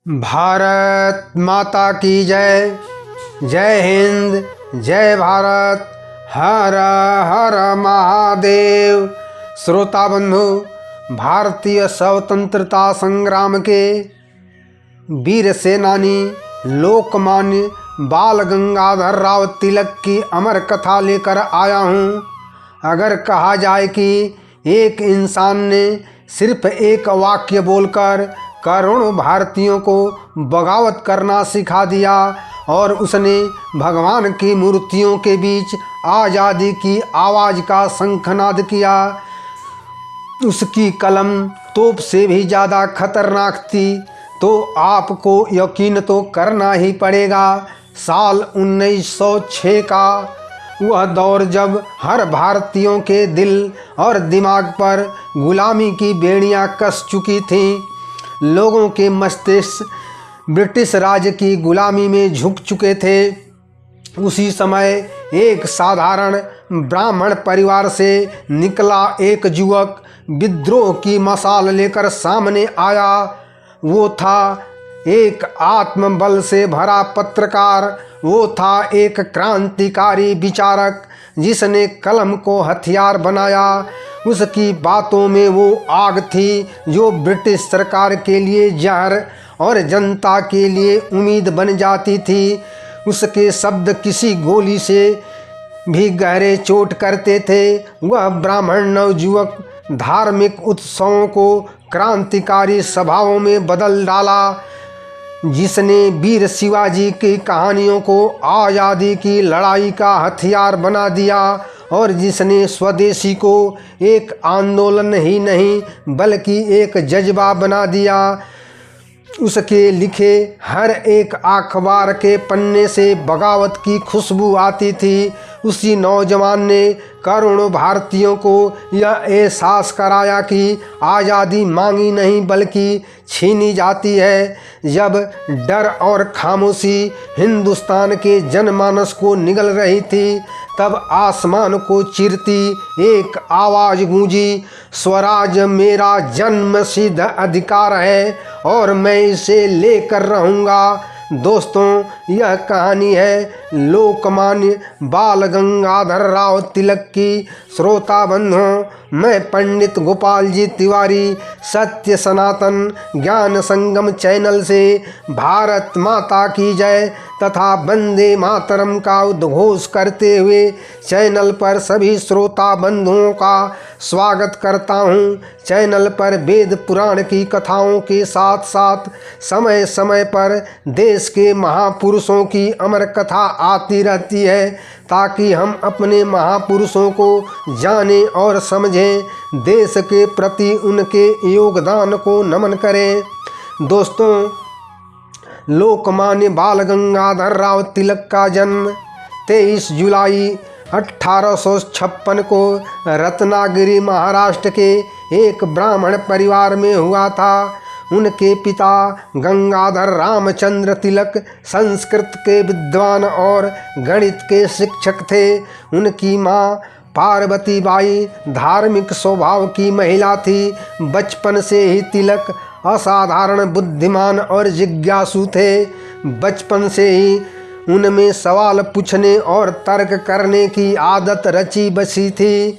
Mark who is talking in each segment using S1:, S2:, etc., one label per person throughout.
S1: भारत माता की जय। जय हिंद, जय भारत, हर हर महादेव। श्रोता बंधु, भारतीय स्वतंत्रता संग्राम के वीर सेनानी लोकमान्य बाल गंगाधरराव तिलक की अमर कथा लेकर आया हूँ। अगर कहा जाए कि एक इंसान ने सिर्फ एक वाक्य बोलकर करोड़ों भारतीयों को बगावत करना सिखा दिया और उसने भगवान की मूर्तियों के बीच आज़ादी की आवाज़ का शंखनाद किया, उसकी कलम तोप से भी ज़्यादा खतरनाक थी, तो आपको यकीन तो करना ही पड़ेगा। साल 1906 का वह दौर जब हर भारतीयों के दिल और दिमाग पर गुलामी की बेड़ियां कस चुकी थीं, लोगों के मस्तिष्क ब्रिटिश राज की गुलामी में झुक चुके थे। उसी समय एक साधारण ब्राह्मण परिवार से निकला एक युवक विद्रोह की मशाल लेकर सामने आया। वो था एक आत्मबल से भरा पत्रकार, वो था एक क्रांतिकारी विचारक जिसने कलम को हथियार बनाया। उसकी बातों में वो आग थी जो ब्रिटिश सरकार के लिए जहर और जनता के लिए उम्मीद बन जाती थी। उसके शब्द किसी गोली से भी गहरे चोट करते थे। वह ब्राह्मण नवयुवक धार्मिक उत्सवों को क्रांतिकारी सभाओं में बदल डाला, जिसने वीर शिवाजी की कहानियों को आज़ादी की लड़ाई का हथियार बना दिया और जिसने स्वदेशी को एक आंदोलन ही नहीं बल्कि एक जज्बा बना दिया। उसके लिखे हर एक अखबार के पन्ने से बगावत की खुशबू आती थी। उसी नौजवान ने करोड़ों भारतीयों को यह एहसास कराया कि आज़ादी मांगी नहीं बल्कि छीनी जाती है। जब डर और खामोशी हिंदुस्तान के जनमानस को निगल रही थी, तब आसमान को चीरती एक आवाज़ गूंजी, स्वराज मेरा जन्मसिद्ध अधिकार है और मैं इसे लेकर रहूँगा। दोस्तों, यह कहानी है लोकमान्य बाल गंगाधरराव तिलक की। श्रोता बंधुओं, मैं पंडित गोपाल जी तिवारी सत्य सनातन ज्ञान संगम चैनल से भारत माता की जय तथा वंदे मातरम का उद्घोष करते हुए चैनल पर सभी श्रोता बंधुओं का स्वागत करता हूं। चैनल पर वेद पुराण की कथाओं के साथ साथ समय समय पर देश के महापुरुषों की अमर कथा आती रहती है, ताकि हम अपने महापुरुषों को जानें और समझें, देश के प्रति उनके योगदान को नमन करें। दोस्तों, लोकमान्य बाल गंगाधरराव तिलक का जन्म 23 जुलाई 1856 को रत्नागिरी महाराष्ट्र के एक ब्राह्मण परिवार में हुआ था। उनके पिता गंगाधर रामचंद्र तिलक संस्कृत के विद्वान और गणित के शिक्षक थे। उनकी माँ पार्वती बाई धार्मिक स्वभाव की महिला थी। बचपन से ही तिलक असाधारण बुद्धिमान और जिज्ञासु थे। बचपन से ही उनमें सवाल पूछने और तर्क करने की आदत रची बसी थी।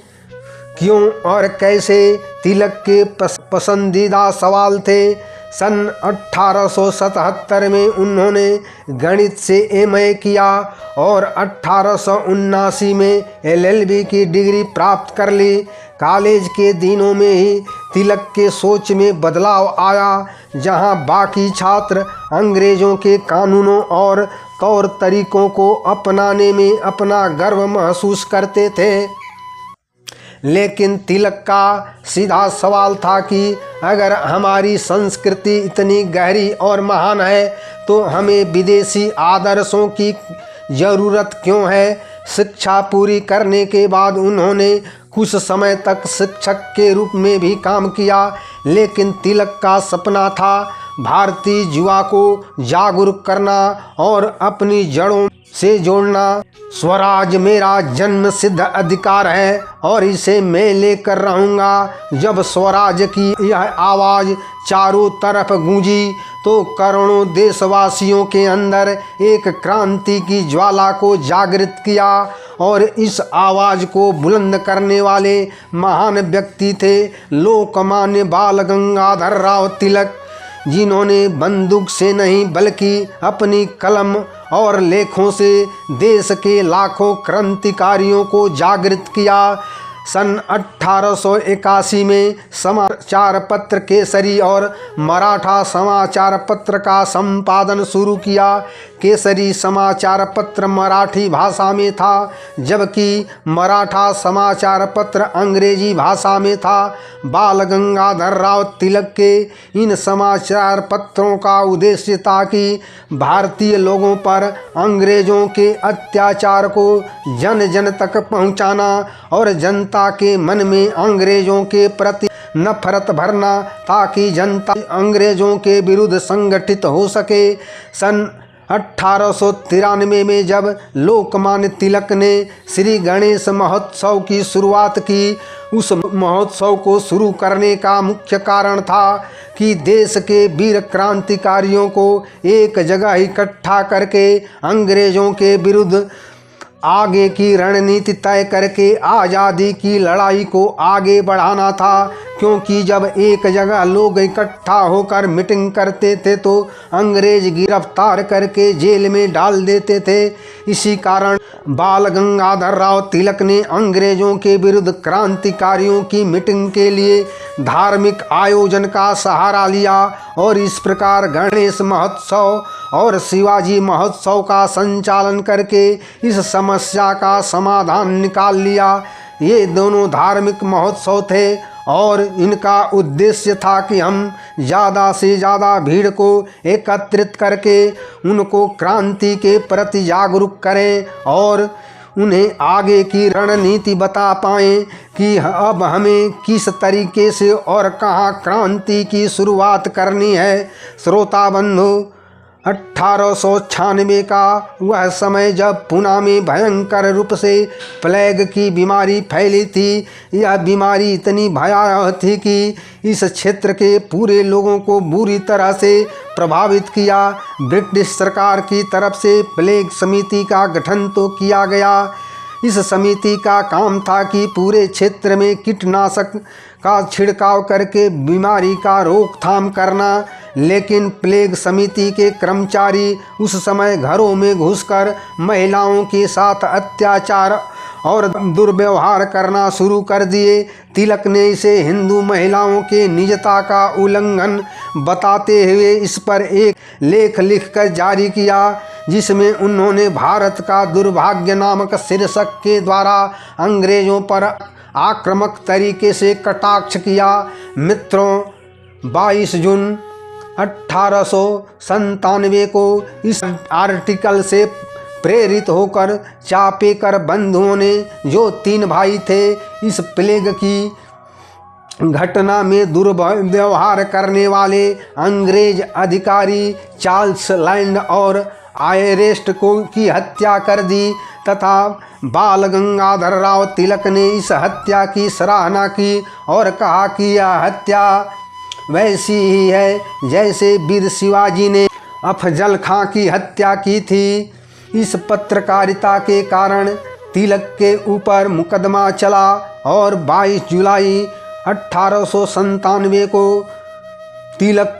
S1: क्यों और कैसे, तिलक के पसंदीदा सवाल थे। सन 1877 में उन्होंने गणित से एमए किया और 1879 में एलएलबी की डिग्री प्राप्त कर ली। कॉलेज के दिनों में ही तिलक के सोच में बदलाव आया। जहां बाकी छात्र अंग्रेज़ों के कानूनों और तौर तरीकों को अपनाने में अपना गर्व महसूस करते थे, लेकिन तिलक का सीधा सवाल था कि अगर हमारी संस्कृति इतनी गहरी और महान है तो हमें विदेशी आदर्शों की ज़रूरत क्यों है। शिक्षा पूरी करने के बाद उन्होंने कुछ समय तक शिक्षक के रूप में भी काम किया, लेकिन तिलक का सपना था भारतीय युवा को जागरूक करना और अपनी जड़ों से जोड़ना। स्वराज मेरा जन्म सिद्ध अधिकार है और इसे मैं लेकर रहूँगा। जब स्वराज की यह आवाज़ चारों तरफ गूंजी तो करोड़ों देशवासियों के अंदर एक क्रांति की ज्वाला को जागृत किया। और इस आवाज़ को बुलंद करने वाले महान व्यक्ति थे लोकमान्य बाल गंगाधर तिलक, जिन्होंने बंदूक से नहीं बल्कि अपनी कलम और लेखों से देश के लाखों क्रांतिकारियों को जागृत किया। सन 1881 में समाचार पत्र केसरी और मराठा समाचार पत्र का संपादन शुरू किया। केसरी समाचार पत्र मराठी भाषा में था, जबकि मराठा समाचार पत्र अंग्रेजी भाषा में था। बाल गंगाधर तिलक के इन समाचार पत्रों का उद्देश्य था कि भारतीय लोगों पर अंग्रेज़ों के अत्याचार को जन जन तक पहुंचाना और जनता के मन में अंग्रेज़ों के प्रति नफरत भरना, ताकि जनता अंग्रेज़ों के विरुद्ध संगठित हो सके। सन 1893 में जब लोकमान्य तिलक ने श्री गणेश महोत्सव की शुरुआत की, उस महोत्सव को शुरू करने का मुख्य कारण था कि देश के वीर क्रांतिकारियों को एक जगह इकट्ठा करके अंग्रेज़ों के विरुद्ध आगे की रणनीति तय करके आज़ादी की लड़ाई को आगे बढ़ाना था। क्योंकि जब एक जगह लोग इकट्ठा होकर मीटिंग करते थे तो अंग्रेज गिरफ्तार करके जेल में डाल देते थे। इसी कारण बाल गंगाधर तिलक ने अंग्रेज़ों के विरुद्ध क्रांतिकारियों की मीटिंग के लिए धार्मिक आयोजन का सहारा लिया और इस प्रकार गणेश महोत्सव और शिवाजी महोत्सव का संचालन करके इस समस्या का समाधान निकाल लिया। ये दोनों धार्मिक महोत्सव थे और इनका उद्देश्य था कि हम ज़्यादा से ज़्यादा भीड़ को एकत्रित करके उनको क्रांति के प्रति जागरूक करें और उन्हें आगे की रणनीति बता पाएँ कि अब हमें किस तरीके से और कहाँ क्रांति की शुरुआत करनी है। श्रोता बंधु, 1896 का वह समय जब पुणे में भयंकर रूप से प्लेग की बीमारी फैली थी। यह बीमारी इतनी भयावह थी कि इस क्षेत्र के पूरे लोगों को बुरी तरह से प्रभावित किया। ब्रिटिश सरकार की तरफ से प्लेग समिति का गठन तो किया गया। इस समिति का काम था कि पूरे क्षेत्र में कीटनाशक का छिड़काव करके बीमारी का रोकथाम करना, लेकिन प्लेग समिति के कर्मचारी उस समय घरों में घुसकर महिलाओं के साथ अत्याचार और दुर्व्यवहार करना शुरू कर दिए। तिलक ने इसे हिंदू महिलाओं के निजता का उल्लंघन बताते हुए इस पर एक लेख लिखकर जारी किया, जिसमें उन्होंने भारत का दुर्भाग्य नामक शीर्षक के द्वारा अंग्रेज़ों पर आक्रामक तरीके से कटाक्ष किया। मित्रों, 22 जून 1897 को इस आर्टिकल से प्रेरित होकर चापेकर बंधुओं ने, जो 3 भाई थे, इस प्लेग की घटना में दुर्व्यवहार करने वाले अंग्रेज अधिकारी चार्ल्स लैंड और आयरेस्ट की हत्या कर दी तथा बाल गंगाधर तिलक ने इस हत्या की सराहना की और कहा कि यह हत्या वैसी ही है जैसे वीर शिवाजी ने अफजल खां की हत्या की थी। इस पत्रकारिता के कारण तिलक के ऊपर मुकदमा चला और 22 जुलाई 1897 को तिलक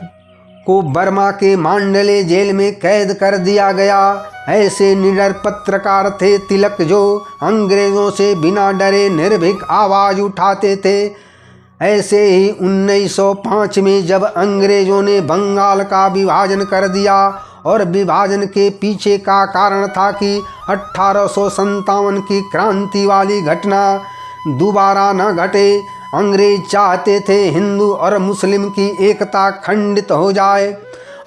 S1: को बर्मा के मांडले जेल में कैद कर दिया गया। ऐसे निडर पत्रकार थे तिलक, जो अंग्रेज़ों से बिना डरे निर्भीक आवाज़ उठाते थे। ऐसे ही 1905 में जब अंग्रेज़ों ने बंगाल का विभाजन कर दिया, और विभाजन के पीछे का कारण था कि 1857 की क्रांति वाली घटना दोबारा न घटे। अंग्रेज चाहते थे हिंदू और मुस्लिम की एकता खंडित हो जाए,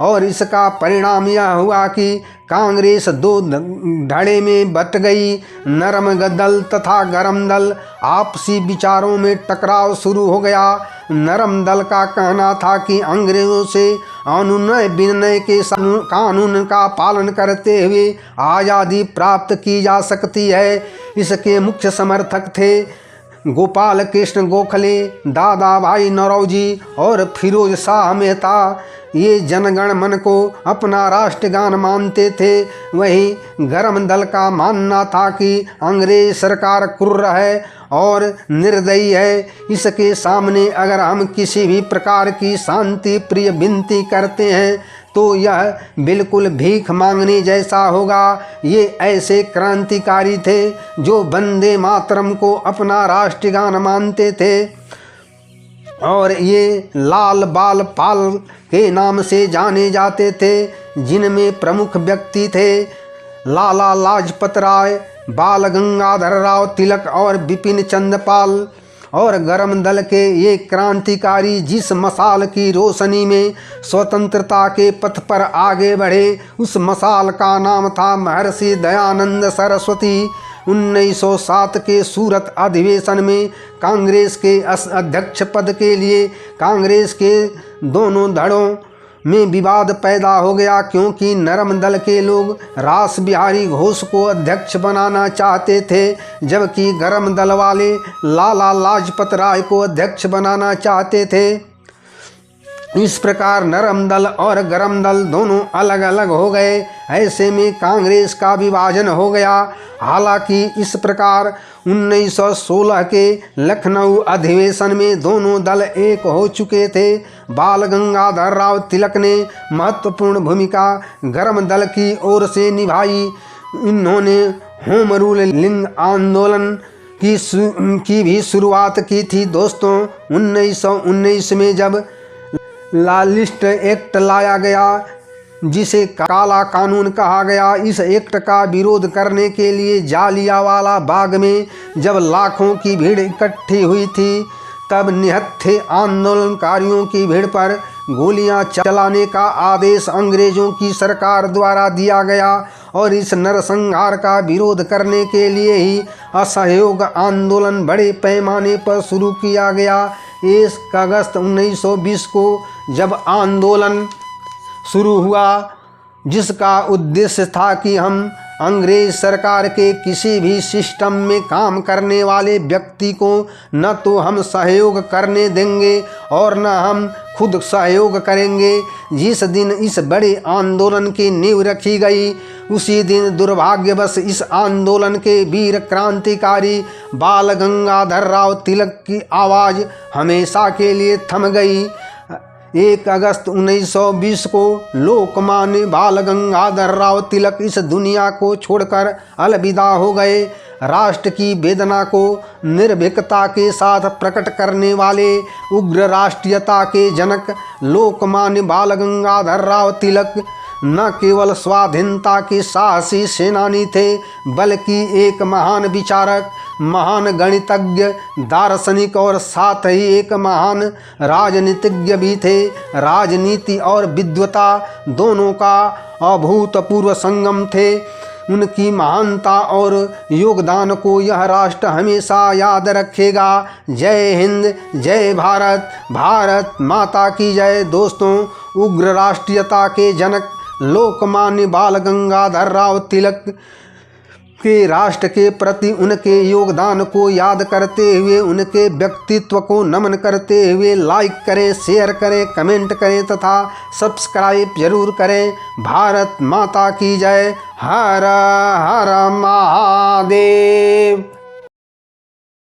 S1: और इसका परिणाम यह हुआ कि कांग्रेस 2 धड़े में बट गई। नरम दल तथा गरम दल आपसी विचारों में टकराव शुरू हो गया। नरम दल का कहना था कि अंग्रेज़ों से अनुनय विनय के कानून का पालन करते हुए आज़ादी प्राप्त की जा सकती है। इसके मुख्य समर्थक थे गोपाल कृष्ण गोखले, दादा भाई नौरोजी और फिरोज शाह मेहता। ये जनगण मन को अपना राष्ट्रगान मानते थे, वहीं गरम दल का मानना था कि अंग्रेज सरकार क्रूर है और निर्दयी है। इसके सामने अगर हम किसी भी प्रकार की शांति प्रिय विनती करते हैं तो यह बिल्कुल भीख मांगने जैसा होगा। ये ऐसे क्रांतिकारी थे जो वंदे मातरम को अपना राष्ट्रगान मानते थे और ये लाल बाल पाल के नाम से जाने जाते थे, जिनमें प्रमुख व्यक्ति थे लाला लाजपत राय, बाल गंगाधर राव तिलक और बिपिन चंद्र पाल। और गरम दल के ये क्रांतिकारी जिस मसाल की रोशनी में स्वतंत्रता के पथ पर आगे बढ़े, उस मसाल का नाम था महर्षि दयानंद सरस्वती। 1907 के सूरत अधिवेशन में कांग्रेस के अध्यक्ष पद के लिए कांग्रेस के दोनों धड़ों में विवाद पैदा हो गया, क्योंकि नरम दल के लोग रास बिहारी घोष को अध्यक्ष बनाना चाहते थे, जबकि गरम दल वाले लाला लाजपत राय को अध्यक्ष बनाना चाहते थे। इस प्रकार नरम दल और गरम दल दोनों अलग अलग हो गए। ऐसे में कांग्रेस का विभाजन हो गया। हालांकि इस प्रकार 1916 के लखनऊ अधिवेशन में दोनों दल एक हो चुके थे। बाल गंगाधर राव तिलक ने महत्वपूर्ण भूमिका गरम दल की ओर से निभाई। इन्होंने होम रूल लिंग आंदोलन की भी शुरुआत की थी। दोस्तों, 1919 में जब लालिस्ट एक्ट लाया गया, जिसे काला कानून कहा गया, इस एक्ट का विरोध करने के लिए जालियांवाला बाग में जब लाखों की भीड़ इकट्ठी हुई थी, तब निहत्थे आंदोलनकारियों की भीड़ पर गोलियां चलाने का आदेश अंग्रेजों की सरकार द्वारा दिया गया और इस नरसंहार का विरोध करने के लिए ही असहयोग आंदोलन बड़े पैमाने पर शुरू किया गया। 1 अगस्त 1920 को जब आंदोलन शुरू हुआ, जिसका उद्देश्य था कि हम अंग्रेज सरकार के किसी भी सिस्टम में काम करने वाले व्यक्ति को न तो हम सहयोग करने देंगे और न हम खुद सहयोग करेंगे। जिस दिन इस बड़े आंदोलन की नींव रखी गई, उसी दिन दुर्भाग्यवश इस आंदोलन के वीर क्रांतिकारी बाल गंगाधर राव तिलक की आवाज़ हमेशा के लिए थम गई। 1 अगस्त 1920 को लोकमान्य बाल गंगाधर राव तिलक इस दुनिया को छोड़कर अलविदा हो गए। राष्ट्र की वेदना को निर्भीकता के साथ प्रकट करने वाले उग्र राष्ट्रीयता के जनक लोकमान्य बाल गंगाधर राव तिलक न केवल स्वाधीनता के साहसी सेनानी थे, बल्कि एक महान विचारक, महान गणितज्ञ, दार्शनिक और साथ ही एक महान राजनीतिज्ञ भी थे। राजनीति और विद्वता दोनों का अभूतपूर्व संगम थे। उनकी महानता और योगदान को यह राष्ट्र हमेशा याद रखेगा। जय हिंद, जय भारत, भारत माता की जय। दोस्तों, उग्र राष्ट्रीयता के जनक लोकमान्य बाल गंगाधर राव तिलक के राष्ट्र के प्रति उनके योगदान को याद करते हुए, उनके व्यक्तित्व को नमन करते हुए लाइक करें, शेयर करें, कमेंट करें तथा सब्सक्राइब जरूर करें। भारत माता की जय। हर हर महादेव।